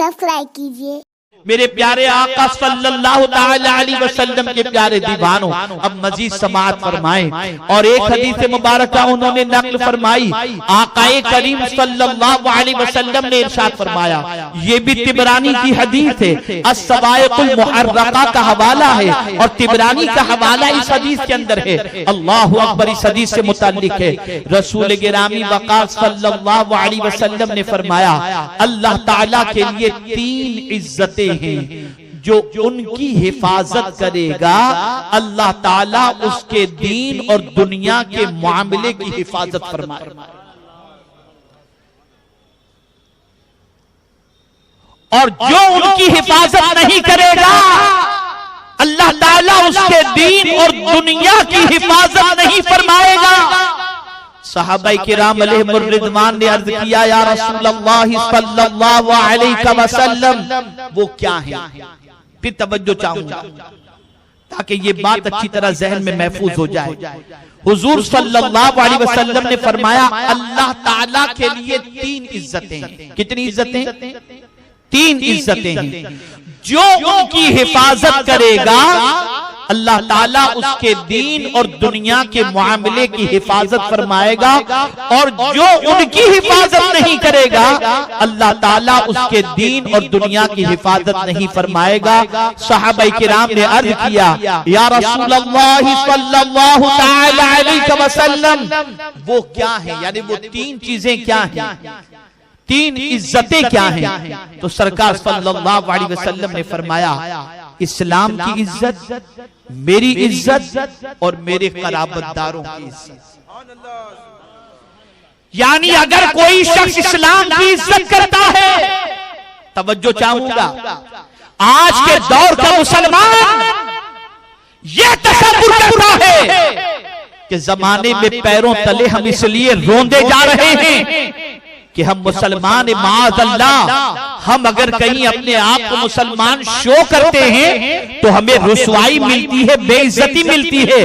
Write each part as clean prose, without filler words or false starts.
Subscribe कीजिए। मेरे प्यारे आका सल्लल्लाहु ताला अलैहि वसल्लम के प्यारे दीवानों, अब मजीद समाअत फरमाएं। और एक हदीस मुबारक उन्होंने नक्ल फरमाई, आकाए करीम सल्लल्लाहु अलैहि वसल्लम ने इरशाद फरमाया, ये भी तिबरानी की हदीस है, अस्सवाइकुल मुहर्रका का हवाला है और तिबरानी का हवाला इस हदीस के अंदर है। अल्लाहु अकबर इस हदीस से मुताल्लिक है। रसूल गिरामी वक़ार सल्लल्लाहु अलैहि वसल्लम ने फरमाया, अल्लाह ताला के लिए 3 इज्जतें हैं, जो उनकी हिफाजत करेगा अल्लाह ताला उसके दीन और दुनिया के मामले की हिफाजत फरमाएगा, और जो उनकी हिफाजत नहीं करेगा अल्लाह ताला उसके दीन और दुनिया की हिफाजत नहीं फरमाएगा। सहाबाए किराम अलैहिमुर रिज़वान ने अर्ज किया, या रसूलल्लाह सल्लल्लाहु अलैहि वसल्लम, वो क्या है? फिर तवज्जो चाहूंगा ताकि ये बात अच्छी तरह जहन में महफूज हो जाए। हुजूर सल्लल्लाहु अलैहि वसल्लम ने फरमाया, अल्लाह ताला के लिए 3 इज्जतें हैं। कितनी इज्जतें? 3 इज्जतें हैं, जो उनकी हिफाजत करेगा अल्लाह ताला उसके दीन और दुनिया के मामले की हिफाजत फरमाएगा, और जो उनकी हिफाजत नहीं करेगा अल्लाह ताला उसके दीन और दुनिया की हिफाजत नहीं फरमाएगा। सहाबाए किराम ने अर्ज किया, या रसूलल्लाह सल्लल्लाहु ताला अलैहि वसल्लम, वो क्या है? यानी वो 3 चीजें क्या हैं, 3 इज्जतें क्या हैं? तो सरकार सल्लल्लाहु अलैहि वसल्लम ने फरमाया, इस्लाम की इज्जत, मेरी इज्जत और मेरे क़राबतदारों की इज्जत। यानी अगर कोई शख्स इस्लाम की इज्जत करता है, तवज्जो चाहूंगा, आज के दौर का मुसलमान यह तसव्वुर करता है कि जमाने में पैरों तले हम इसलिए रोंदे जा रहे हैं कि हम मुसलमान, माअज़ल्लाह, हम अगर कहीं अपने आप को मुसलमान शो करते हैं तो हमें रुसवाई मिलती है, बेइज्जती मिलती है।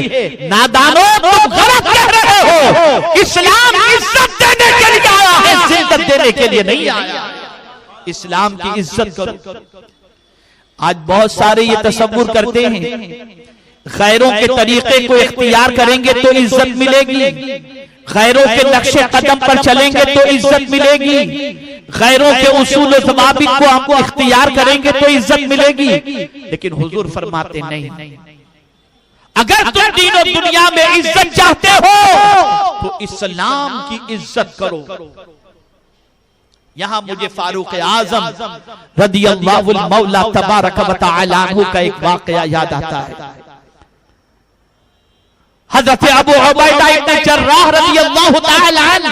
नादानों, तुम गलत कह रहे हो। इस्लाम इज्जत देने के लिए आया है, जिल्लत देने के लिए नहीं आया। इस्लाम की इज्जत करो। आज बहुत सारे ये तसव्वुर करते हैं, गैरों के तरीके को इख्तियार करेंगे तो इज्जत मिलेगी, गैरों के नक्शे कदम पर चलेंगे तो इज्जत मिलेगी, गैरों के उसूल और ज़वाबित को हम इख्तियार करेंगे तो इज्जत मिलेगी। लेकिन हुजूर फरमाते नहीं, अगर तुम दीन और दुनिया में इज्जत चाहते हो तो इस्लाम की इज्जत करो। यहां मुझे फारूक आजम रदियल्लाहु मौला तबारक व तआला अन्हु का एक वाकया याद आता है। हज़रत अबू उबैदा इब्न जर्राह रज़ियल्लाहु ताला अन्हु,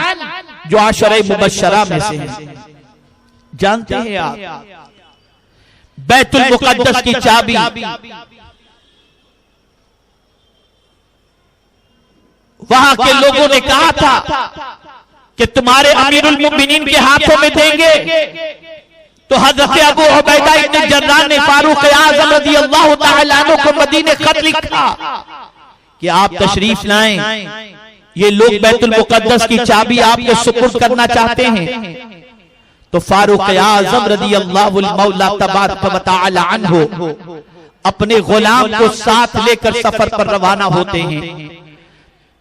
जो आशरे मुबश्शरा में से हैं, जानते हैं आप, बैतुल मुक़द्दस की चाबी वहां के लोगों ने कहा था कि तुम्हारे अमीरुल मोमिनीन के हाथों में देंगे। तो हज़रत अबू उबैदा इब्न जर्राह ने फारूक आज़म रज़ियल्लाहु ताला अन्हु को मदीने खत लिखा कि आप तशरीफ लाएं, ये लोग बैतुल मुक़द्दस की चाबी आपके सुपुर्द करना चाहते हैं। तो फारूक आज़म रज़ियल्लाहु मौला तबारक व तआला अन्हु अपने गुलाम को साथ लेकर सफर पर रवाना होते हैं।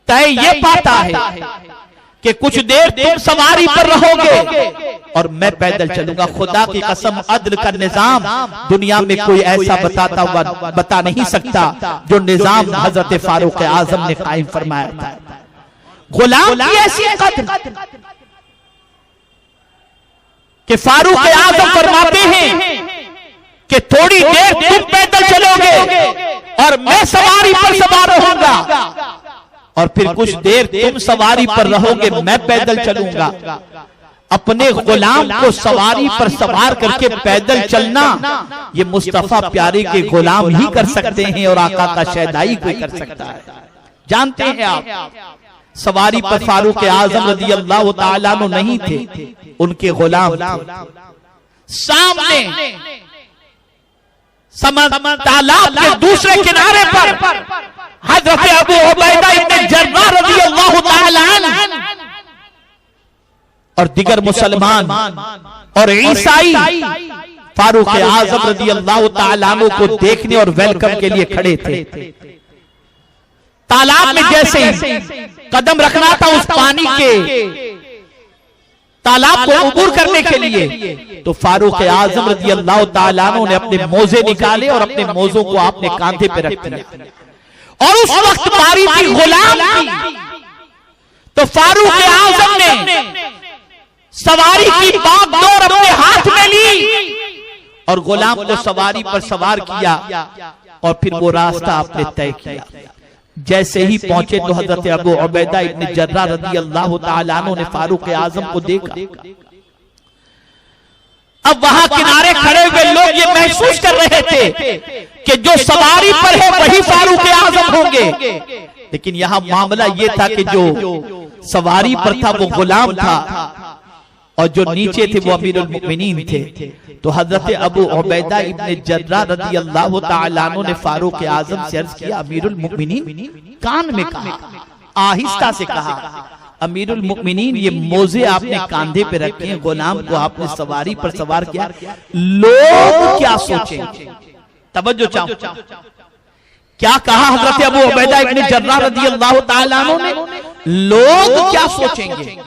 तय ये पाता है कि कुछ देर तुम सवारी पर रहोगे और मैं पैदल चलूंगा। खुदा की कसम, अदल का निजाम दुनिया में कोई ऐसा बताता हुआ बता नहीं सकता जो निजाम हजरत फारूक आजम ने कायम फरमाया था। गुलाम की ऐसी कद्र कि फारूक आजम फरमाते हैं कि थोड़ी देर तुम पैदल चलोगे और मैं सवारी पर सवार रहूंगा, और फिर कुछ देर तुम सवारी पर रहोगे, मैं पैदल चलूंगा। अपने गुलाम को सवारी पर सवार करके पैदल चलना ये मुस्तफा प्यारे के गुलाम ही कर सकते हैं और आका का शहदाई कोई कर सकता है। जानते हैं आप, सवारी पर फारूक आजम रज़ियल्लाहु ताला अन्हु नहीं थे, उनके गुलाम थे। सामने तालाब के दूसरे किनारे पर हज़रत अबू उबैदा इब्न जर्राह रज़ियल्लाहु ताला अन्हु और दिगर मुसलमान और ईसाई फारूक आजम रज़ी अल्लाह ताला अन्हु को देखने और वेलकम के लिए खड़े थे। तालाब में जैसे ही कदम रखना था उस पानी के तालाब को उबूर करने के लिए, तो फारूक आजम रज़ी अल्लाह ताला अन्हु ने अपने मोजे निकाले और अपने मोजों को आपने कांधे पे रख दिया। और उस वक्त बारी थी गुलाम की, तो फारूक आजम ने सवारी की बागडोर अपने हाथ में ली और गुलाम को सवारी पर सवार किया और फिर वो रास्ता आपने तय किया। जैसे ही पहुंचे तो हजरत अबू उबैदा इब्न जर्राह रज़ी अल्लाह ताला अन्हु ने फारूक आजम को देखा। अब वहां किनारे खड़े हुए लोग ये महसूस कर रहे थे कि जो सवारी पर है वही फारूक आजम होंगे, लेकिन यहां मामला ये था कि जो सवारी पर था वो गुलाम था और जो नीचे थे वो अमीरुल मुमिनीन थे। तो हजरत अबू उबैदा इब्न जर्राह रज़ी अल्लाह ताला अन्हु ने फारूक आजम से अर्ज किया, अमीरुल मुमिनीन, कान में कहा, आहिस्ता से कहा, अमीरुल मुमिनीन ये मोजे आपने कांधे पे रखे हैं, गुलाम को आपने सवारी पर सवार किया, लोग क्या सोचेंगे? तवज्जो चाहो, क्या कहा हजरत अबू उबैदा इब्न जर्राह रज़ी अल्लाह ताला अन्हु ने? लोग क्या सोचेंगे?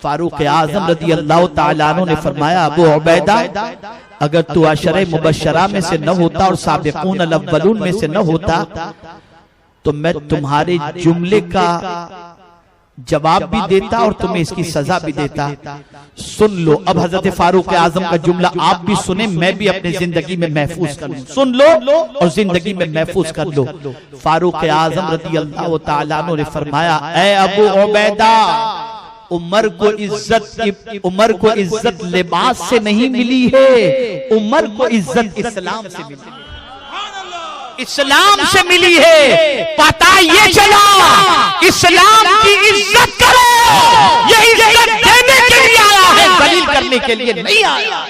फारूक आजम रज़ी अल्लाह ताला अन्हु ने फरमाया, अबू उबैदा अगर तू अशरे मुबश्शरा में से न होता और साबिकून अल-अव्वलून में से न होता तो मैं तुम्हारे जुमले का जवाब भी देता और तुम्हें इसकी सजा भी देता। सुन लो, अब हजरत फारूक आजम का जुमला आप भी सुने, मैं भी अपनी जिंदगी में महफूज कर लूं। सुन लो और जिंदगी में महफूज कर लो। फारूक आजम रज़ी अल्लाह ताला अन्हु ने फरमाया, ऐ अबू उबैदा, उमर को इज्जत लिबास से नहीं मिली है, उमर को इज्जत इस्लाम से मिली है, इस्लाम से मिली है। पता ये चला इस्लाम की इज्जत करो, ये इज्जत देने के लिए आया है, दलील करने के लिए नहीं आया।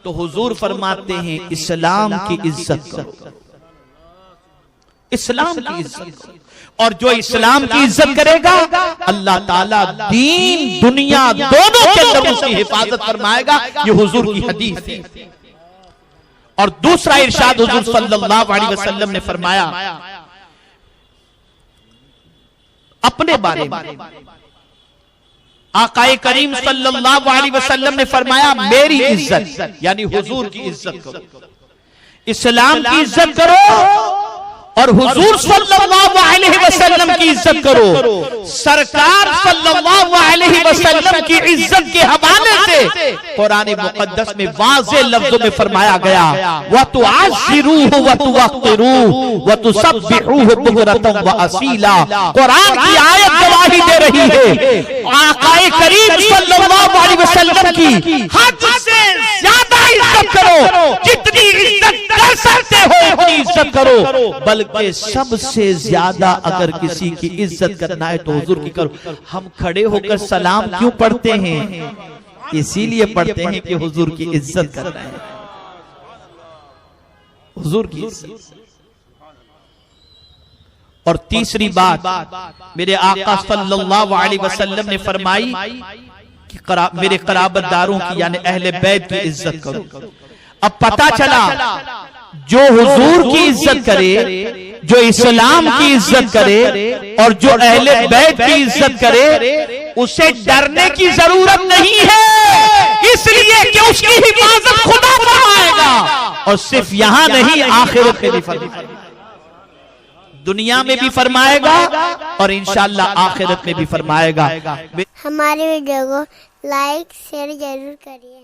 तो हुजूर फरमाते हैं इस्लाम की इज्जत करो, इस्लाम की इज्जत करो, और जो इस्लाम की इज्जत करेगा अल्लाह ताला दीन दुनिया दोनों के अंदर उसकी हिफाजत फरमाएगा। ये हुजूर की हदीस है। और दूसरा इरशाद हुजूर सल्लल्लाहु अलैहि वसल्लम ने फरमाया अपने बारे में, आकाए करीम सल्लल्लाहु अलैहि वसल्लम ने फरमाया, मेरी इज्जत यानी हुजूर की इज्जत करो, इस्लाम की इज्जत करो और हुजूर सल्लल्लाहु अलैहि वसल्लम की इज्जत करो। सरकार सल्लल्लाहु अलैहि वसल्लम की इज्जत के हवाले से कुरान मुकद्दस में वाज़ेह लफ्जों में फरमाया गया, व तुअज़्ज़िरूहु व तुवक़्क़िरूहु व तुसब्बिहूहु बुक्रतन व असीला। कुरान की आयत गवाही दे रही है, आकाए करीम सल्लल्लाहु अलैहि वसल्लम की हद से ज्यादा इज्जत करो, जितनी इज्जत कर सकते हो उतनी इज्जत करो, बल्कि सबसे ज्यादा अगर किसी की इज्जत करना है तो हुजूर की करो। हम खड़े होकर सलाम क्यों पढ़ते हैं? इसीलिए पढ़ते हैं कि हुजूर की इज्जत करना है, हुजूर की इज्जत। और तीसरी बात मेरे आका सल्लल्लाहु अलैहि वसल्लम ने फरमाई कि मेरे कराबतदारों की यानी अहले बैत की इज्जत करो। अब पता चला जो हुजूर की इज्जत करे, जो इस्लाम की इज्जत करे और जो अहले बैत की इज्जत करे, उसे डरने की जरूरत नहीं है, इसलिए कि उसकी हिफाजत खुदा फरमाएगा। और सिर्फ यहां नहीं, आखिरत में भी फरमाएगा, दुनिया में भी फरमाएगा और इंशाअल्लाह आखिरत में भी फरमाएगा। हमारे वीडियो को लाइक शेयर जरूर करिए।